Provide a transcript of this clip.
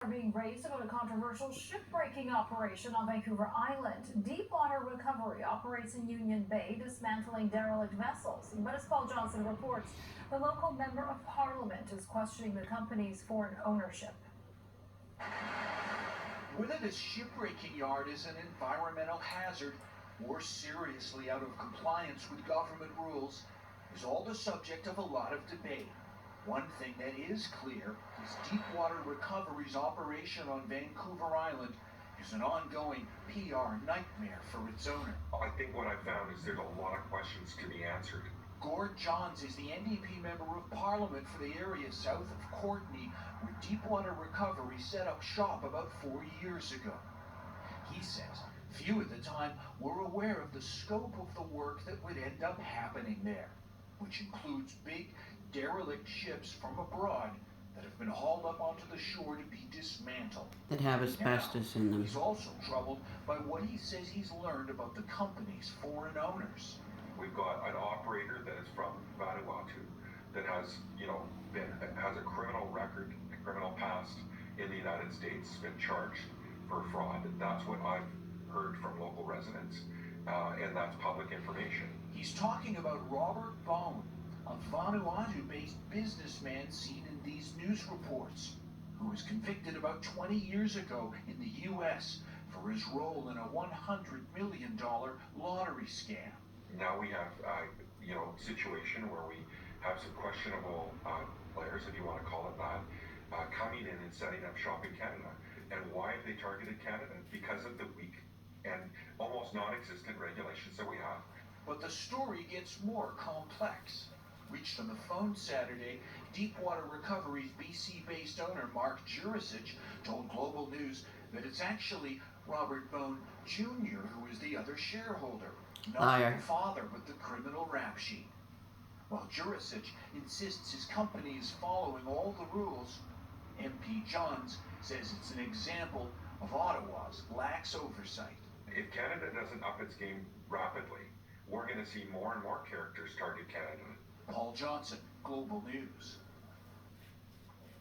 Are being raised about a controversial shipbreaking operation on Vancouver Island. Deepwater Recovery operates in Union Bay, dismantling derelict vessels. But as Paul Johnson reports, the local member of parliament is questioning the company's foreign ownership. Whether this shipbreaking yard is an environmental hazard or seriously out of compliance with government rules is all the subject of a lot of debate. One thing that is clear is Deepwater Recovery's operation on Vancouver Island is an ongoing PR nightmare for its owner. I think what I found is there's a lot of questions to be answered. Gord Johns is the NDP member of parliament for the area south of Courtenay, where Deepwater Recovery set up shop about 4 years ago. He says few at the time were aware of the scope of the work that would end up happening there, which includes big derelict ships from abroad that have been hauled up onto the shore to be dismantled. That have asbestos in them. He's also troubled by what he says he's learned about the company's foreign owners. We've got an operator that is from Vanuatu that has, has a criminal record, a criminal past in the United States, been charged for fraud. That's what I've heard from local residents, and that's public information. He's talking about Robert Bone, a Vanuatu-based businessman seen in these news reports, who was convicted about 20 years ago in the U.S. for his role in a $100 million lottery scam. Now we have, situation where we have some questionable players, if you want to call it that, coming in and setting up shop in Canada. And why have they targeted Canada? Because of the weak and almost non-existent regulations that we have. But the story gets more complex. Reached on the phone Saturday, Deepwater Recovery's BC-based owner Mark Jurisic told Global News that it's actually Robert Bone Jr. who is the other shareholder, not the father but the criminal rap sheet. While Jurisic insists his company is following all the rules, MP Johns says it's an example of Ottawa's lax oversight. If Canada doesn't up its game rapidly, we're going to see more and more characters target Canada. Paul Johnson, Global News.